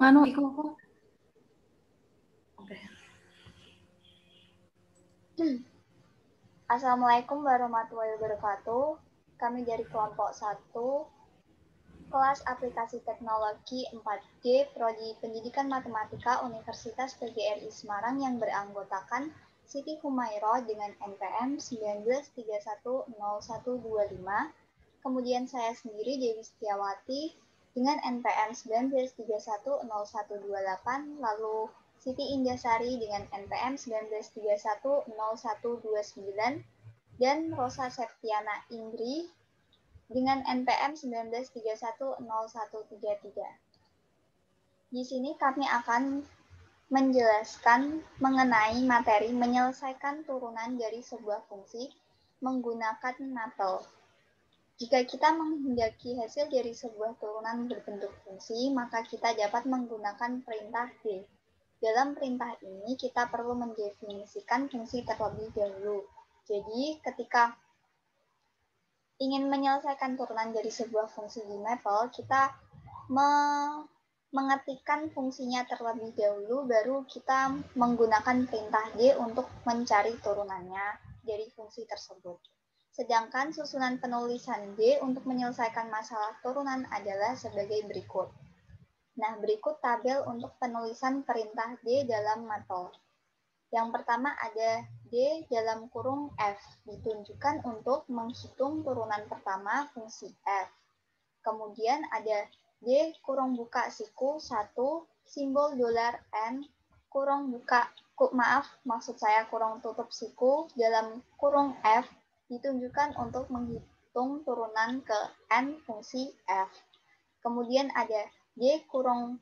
Nganu iku apa? Oke. Assalamualaikum warahmatullahi wabarakatuh. Kami dari kelompok 1, kelas aplikasi teknologi 4D, Prodi Pendidikan Matematika Universitas PGRI Semarang yang beranggotakan Siti Humairah dengan NPM 19310125, kemudian saya sendiri Dewi Setiawati dengan NPM 19310128, lalu Siti Indah-Sari dengan NPM 19310129, dan Rosa Septiana Indri dengan NPM 19310133. Di sini kami akan menjelaskan mengenai materi menyelesaikan turunan dari sebuah fungsi menggunakan mapel. Jika kita menghendaki hasil dari sebuah turunan berbentuk fungsi, maka kita dapat menggunakan perintah D. Dalam perintah ini, kita perlu mendefinisikan fungsi terlebih dahulu. Jadi, ketika ingin menyelesaikan turunan dari sebuah fungsi di mapel, kita mengetikkan fungsinya terlebih dahulu, baru kita menggunakan perintah D untuk mencari turunannya dari fungsi tersebut. Sedangkan susunan penulisan D untuk menyelesaikan masalah turunan adalah sebagai berikut. Nah, berikut tabel untuk penulisan perintah D dalam mapel. Yang pertama ada D dalam kurung F, ditunjukkan untuk menghitung turunan pertama fungsi F. Kemudian ada D kurung buka siku 1, simbol dolar N, kurung buka, maksud saya kurung tutup siku dalam kurung F, ditunjukkan untuk menghitung turunan ke N fungsi F. Kemudian ada D kurung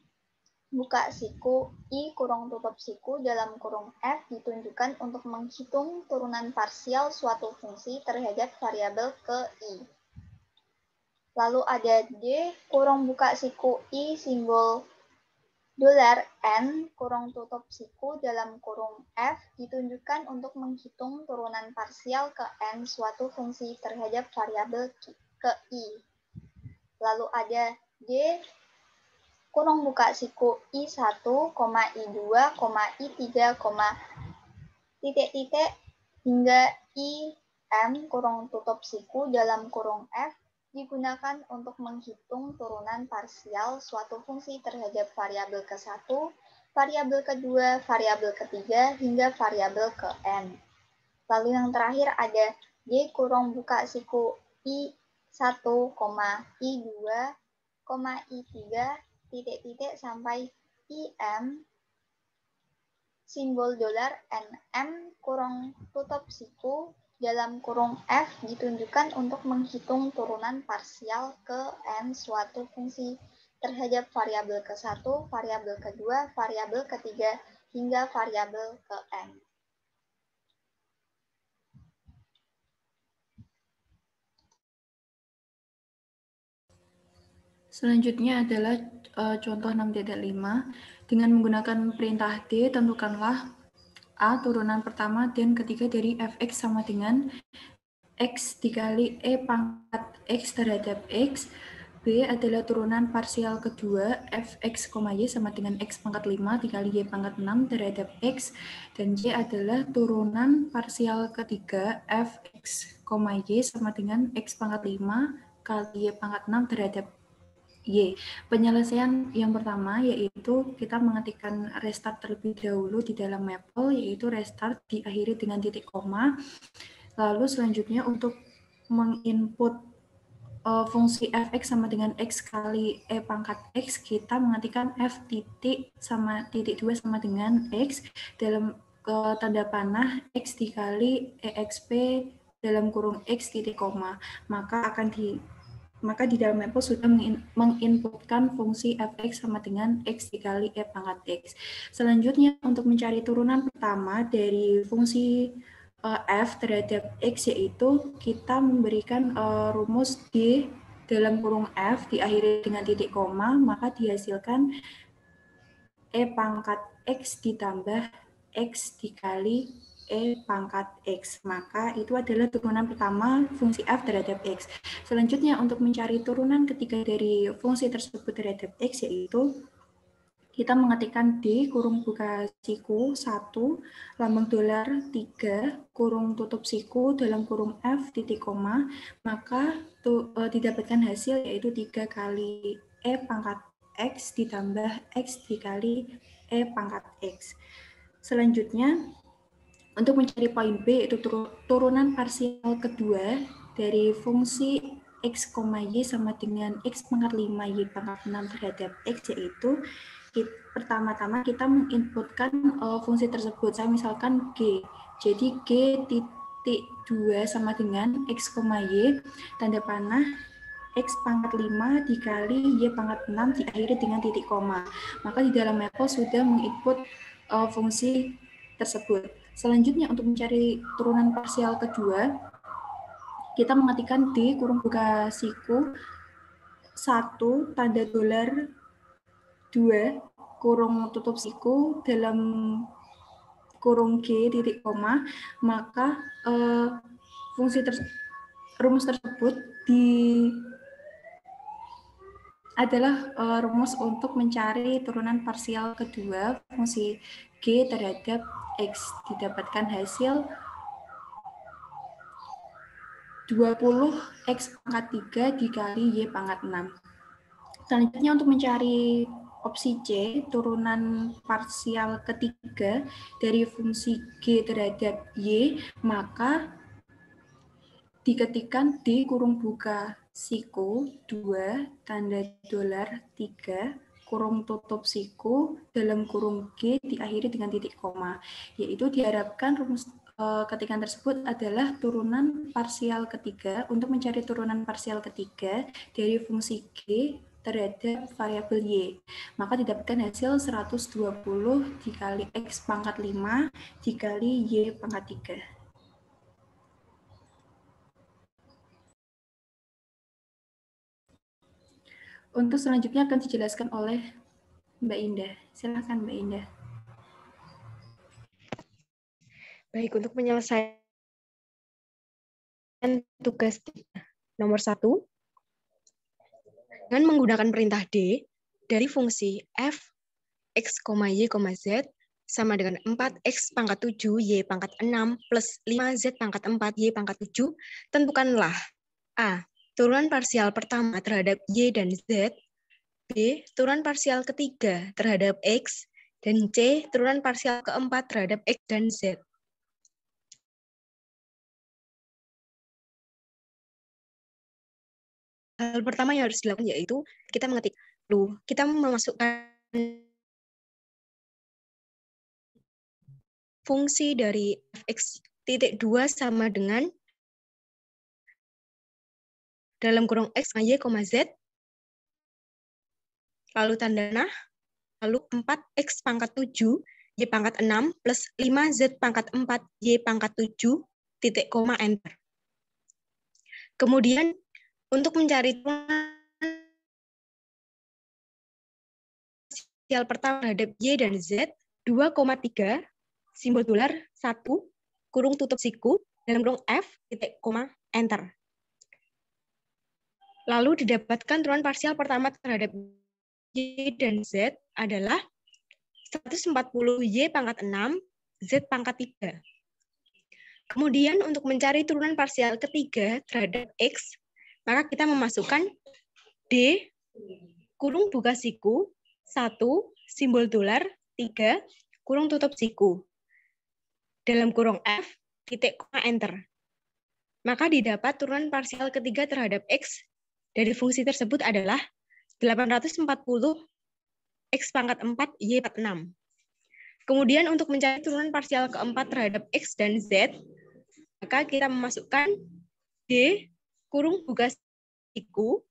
buka siku I kurung tutup siku dalam kurung F, ditunjukkan untuk menghitung turunan parsial suatu fungsi terhadap variabel ke I. Lalu ada D kurung buka siku I simbol dolar N kurung tutup siku dalam kurung F, ditunjukkan untuk menghitung turunan parsial ke N suatu fungsi terhadap variabel ke I. Lalu ada D kurung buka siku I1, I2, I3, titik-titik hingga IM kurung tutup siku dalam kurung F, digunakan untuk menghitung turunan parsial suatu fungsi terhadap variabel ke-1, variabel kedua, variabel ketiga, hingga variabel ke N. Lalu yang terakhir ada D kurung buka siku I1, I2, I3, titik-titik sampai IM simbol dolar NM kurung tutup siku dalam kurung F, ditunjukkan untuk menghitung turunan parsial ke N suatu fungsi terhadap variabel ke-1, variabel kedua, variabel ketiga, hingga variabel ke N. Selanjutnya adalah contoh 6.5. Dengan menggunakan perintah D, tentukanlah A turunan pertama dan ketiga dari fx sama dengan x dikali e pangkat x terhadap x. B adalah turunan parsial kedua fx, y sama dengan x pangkat 5 dikali y pangkat 6 terhadap x. Dan y adalah turunan parsial ketiga fx, y sama dengan x pangkat 5 kali y pangkat 6 terhadap Y. Penyelesaian yang pertama yaitu kita mengetikkan restart terlebih dahulu di dalam mapel, yaitu restart diakhiri dengan titik koma. Lalu selanjutnya untuk menginput fungsi fx sama dengan x kali e pangkat x, kita mengetikkan f titik sama titik 2 sama dengan x dalam tanda panah x dikali exp dalam kurung x titik koma. Maka di dalam mapel sudah menginputkan fungsi fx sama dengan x dikali e pangkat x. Selanjutnya untuk mencari turunan pertama dari fungsi f terhadap x, yaitu kita memberikan rumus d dalam kurung f diakhiri dengan titik koma, maka dihasilkan e pangkat x ditambah x dikali e pangkat x, maka itu adalah turunan pertama fungsi f terhadap x. Selanjutnya untuk mencari turunan ketiga dari fungsi tersebut terhadap x, yaitu kita mengetikkan D kurung buka siku 1, lambang dolar 3, kurung tutup siku dalam kurung F titik koma, maka didapatkan hasil yaitu 3 kali E pangkat X ditambah X dikali E pangkat X. Selanjutnya, untuk mencari poin B, yaitu turunan parsial kedua dari fungsi X, Y sama dengan X pangkat 5 Y pangkat 6 terhadap X, yaitu pertama-tama kita menginputkan fungsi tersebut. Saya misalkan G. Jadi G titik 2 sama dengan X, Y, tanda panah X pangkat 5 dikali Y pangkat 6 diakhiri dengan titik koma. Maka di dalam mapel sudah menginput fungsi tersebut. Selanjutnya untuk mencari turunan parsial kedua, kita mengetikkan D kurung buka siku 1 tanda dolar 2 kurung tutup siku dalam kurung G titik koma, maka rumus tersebut adalah rumus untuk mencari turunan parsial kedua fungsi G terhadap X. Didapatkan hasil 20 X pangkat 3 dikali Y pangkat 6. Selanjutnya untuk mencari opsi C, turunan parsial ketiga dari fungsi G terhadap Y, maka diketikkan D kurung buka siku 2 tanda dolar 3 kurung tutup siku dalam kurung G diakhiri dengan titik koma, yaitu diharapkan rumus ketikan tersebut adalah turunan parsial ketiga untuk mencari turunan parsial ketiga dari fungsi G terhadap variabel Y. Maka didapatkan hasil 120 dikali X pangkat 5 dikali Y pangkat 3. Untuk selanjutnya akan dijelaskan oleh Mbak Indah. Silakan Mbak Indah. Baik, untuk menyelesaikan tugas nomor 1, dengan menggunakan perintah D dari fungsi f x, y, z sama dengan 4x pangkat 7 y pangkat 6 plus 5z pangkat 4 y pangkat 7, tentukanlah A. Turunan parsial pertama terhadap y dan z, B. Turunan parsial ketiga terhadap x, dan C. Turunan parsial keempat terhadap x dan z. Hal pertama yang harus dilakukan yaitu kita mengetik dulu, kita memasukkan fungsi dari fx titik 2 sama dengan dalam kurung x, y, z, lalu tanda nah, lalu 4x pangkat 7, y pangkat 6, plus 5z pangkat 4, y pangkat 7, titik koma, enter. Kemudian, untuk mencari parsial pertama terhadap y dan z, 2,3, simbol dolar 1, kurung tutup siku, dalam kurung f, titik koma, enter. Lalu didapatkan turunan parsial pertama terhadap y dan z adalah 140 y pangkat 6, z pangkat 3. Kemudian untuk mencari turunan parsial ketiga terhadap x, maka kita memasukkan D, kurung buka siku, 1, simbol dolar, 3, kurung tutup siku. Dalam kurung F, titik koma, enter. Maka didapat turunan parsial ketiga terhadap x dari fungsi tersebut adalah 840 x pangkat 4, y pangkat 6. Kemudian untuk mencari turunan parsial keempat terhadap x dan z, maka kita memasukkan D, kurung buka siku,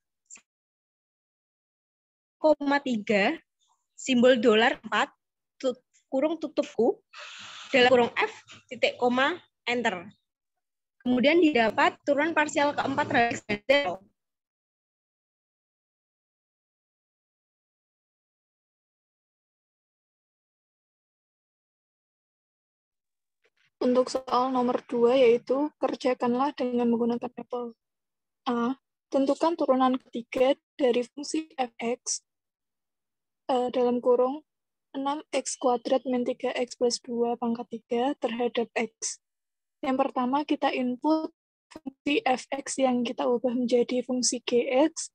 1,3, simbol dolar 4, kurung tutupku, dalam kurung F, titik koma, enter. Kemudian didapat turunan parsial keempat terhadap x dan z. Untuk soal nomor 2, yaitu kerjakanlah dengan menggunakan mapel. A. Tentukan turunan ketiga dari fungsi fx dalam kurung 6x² min 3x plus 2 pangkat 3 terhadap x. Yang pertama kita input fungsi fx yang kita ubah menjadi fungsi gx,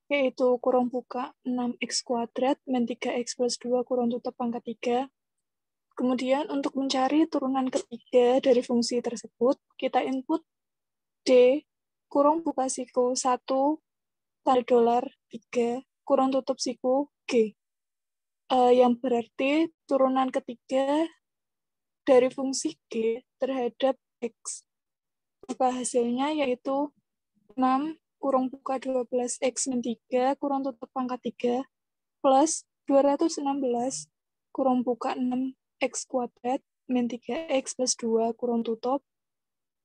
yaitu kurung buka 6x² min 3x plus 2 kurung tutup pangkat 3. Kemudian untuk mencari turunan ketiga dari fungsi tersebut, kita input D kurung buka siku 1 $3 kurung tutup siku G. Yang berarti turunan ketiga dari fungsi G terhadap X. Maka hasilnya yaitu 6 kurung buka 12X min 3 kurung tutup pangkat 3 plus 216 kurung buka 6x² min 3x plus 2 kurung tutup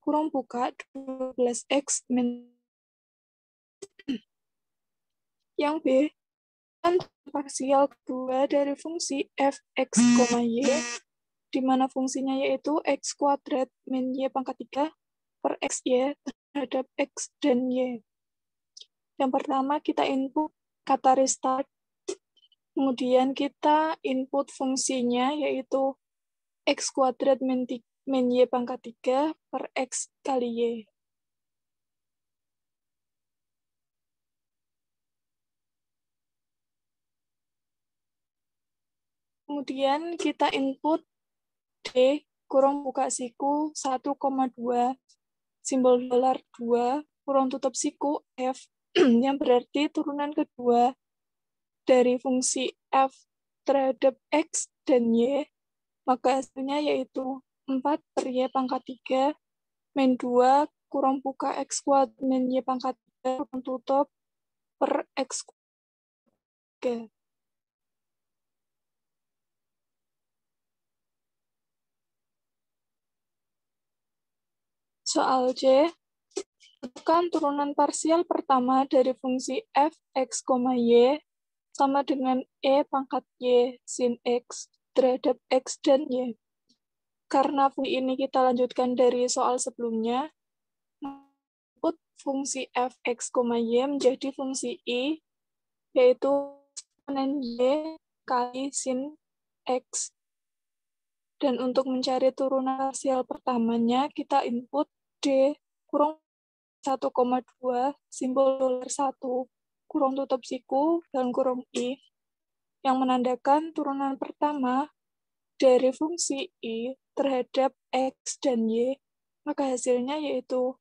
kurung buka 12x min. Yang B, parsial kedua dari fungsi fx, y, di mana fungsinya yaitu x² min y pangkat 3 per xy terhadap x dan y. Yang pertama kita input kata restart, kemudian kita input fungsinya yaitu x² min y pangkat 3 per x kali y. Kemudian kita input D kurung buka siku 1,2 simbol $2 kurung tutup siku F yang berarti turunan kedua dari fungsi F terhadap X dan Y, maka hasilnya yaitu 4 per Y pangkat 3 min 2 kurung buka X² min Y pangkat 3 kurung tutup per X. Soal C, tentukan turunan parsial pertama dari fungsi fx, y sama dengan e pangkat y sin x terhadap x dan y. Karena fungsi ini kita lanjutkan dari soal sebelumnya, input fungsi fx, y menjadi fungsi i, yaitu eksponen y kali sin x. Dan untuk mencari turunan parsial pertamanya, kita input D kurung 1,2 simbol $1 kurung tutup siku dalam kurung I yang menandakan turunan pertama dari fungsi I terhadap X dan Y, maka hasilnya yaitu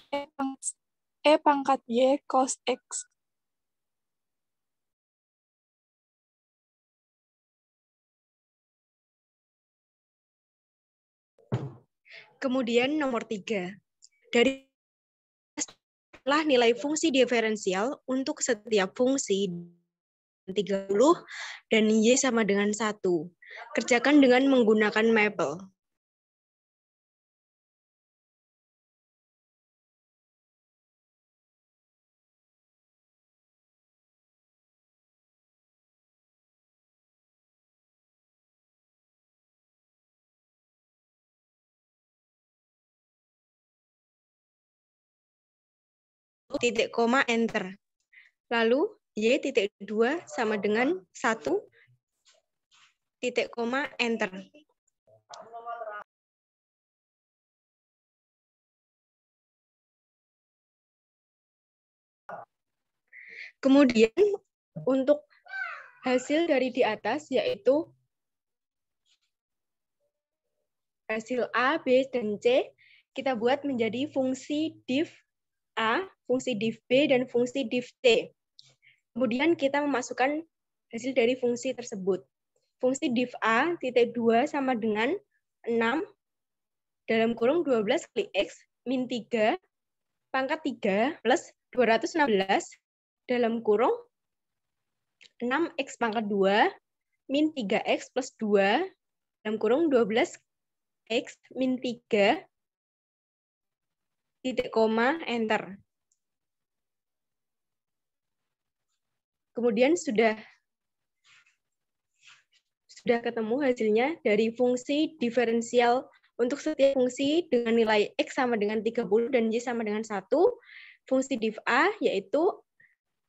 E pangkat Y cos X. Kemudian nomor 3. Dari nilai fungsi diferensial untuk setiap fungsi 30 dan Y sama dengan 1. Kerjakan dengan menggunakan Maple. Titik koma enter. Lalu Y titik 2 sama dengan 1 titik koma enter. Kemudian untuk hasil dari di atas yaitu hasil A, B, dan C kita buat menjadi fungsi div A, fungsi div B, dan fungsi div C. Kemudian kita memasukkan hasil dari fungsi tersebut. Fungsi div A titik 2 sama dengan 6 dalam kurung 12 kali X min 3 pangkat 3 plus 216 dalam kurung 6X pangkat 2 min 3X plus 2 dalam kurung 12X min 3 titik koma enter. Kemudian sudah ketemu hasilnya dari fungsi diferensial untuk setiap fungsi dengan nilai X sama dengan 30 dan Y sama dengan 1. Fungsi div A yaitu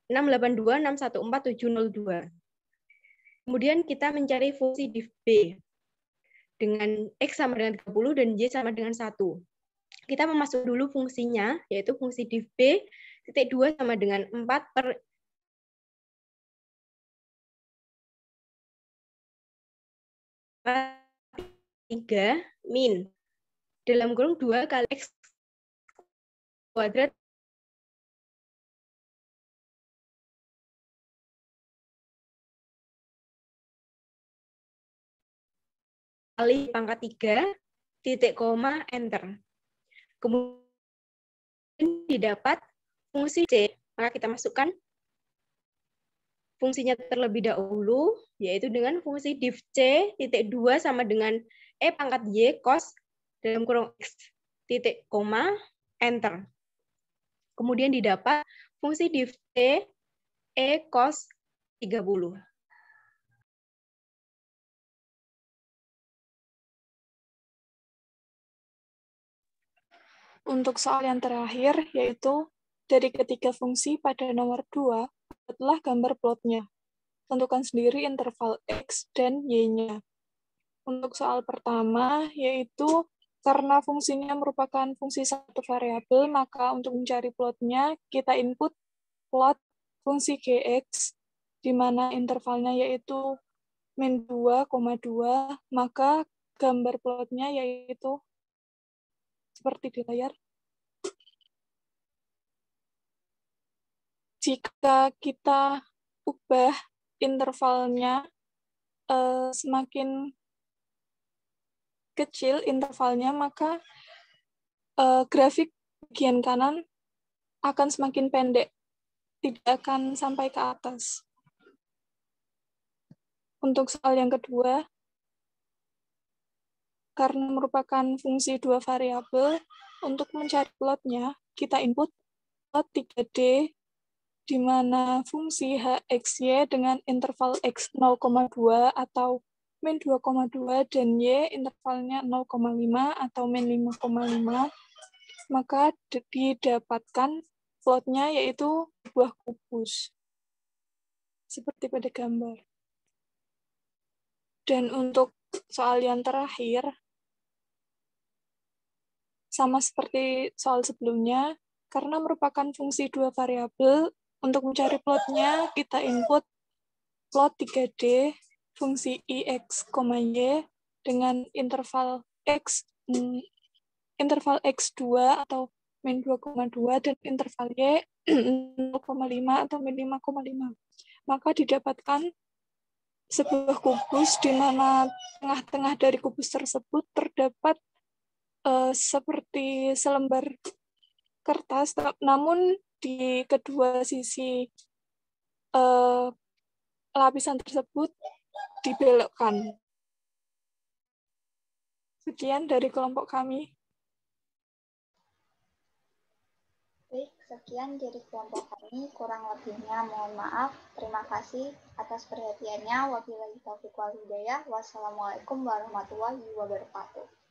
682, 614, 702. Kemudian kita mencari fungsi div B dengan X sama dengan 30 dan Y sama dengan 1. Kita memasuk dulu fungsinya, yaitu fungsi div B titik 2 sama dengan 4 per 3 min dalam kurung 2 kali X kuadrat kali pangkat 3 titik koma enter. Kemudian didapat fungsi C, maka kita masukkan fungsinya terlebih dahulu, yaitu dengan fungsi div C titik 2 sama dengan E pangkat Y cos dalam kurung X titik koma enter. Kemudian didapat fungsi div C E cos 30. Untuk soal yang terakhir, yaitu dari ketiga fungsi pada nomor 2, buatlah gambar plotnya. Tentukan sendiri interval X dan Y-nya. Untuk soal pertama, yaitu karena fungsinya merupakan fungsi satu variabel, maka untuk mencari plotnya, kita input plot fungsi Gx, di mana intervalnya yaitu min 2,2, maka gambar plotnya yaitu seperti di layar. Jika kita ubah intervalnya semakin kecil intervalnya, maka grafik bagian kanan akan semakin pendek, tidak akan sampai ke atas. Untuk soal yang kedua, karena merupakan fungsi dua variabel, untuk mencari plotnya, kita input plot 3D, di mana fungsi HXY dengan interval X 0,2 atau min 2,2 dan Y intervalnya 0,5 atau min 5,5, maka didapatkan plotnya yaitu sebuah kubus, seperti pada gambar. Dan untuk soal yang terakhir, sama seperti soal sebelumnya, karena merupakan fungsi dua variabel, untuk mencari plotnya, kita input plot 3D fungsi IX, Y dengan interval X2 atau min 2,2 dan interval Y 0,5 atau min 5,5. Maka didapatkan sebuah kubus di mana tengah-tengah dari kubus tersebut terdapat seperti selembar kertas, namun di kedua sisi lapisan tersebut dibelokkan. Sekian dari kelompok kami. Baik, sekian dari kelompok kami. Kurang lebihnya mohon maaf. Terima kasih atas perhatiannya. Wabillahi taufiq wal hidayah. Wassalamualaikum warahmatullahi wabarakatuh.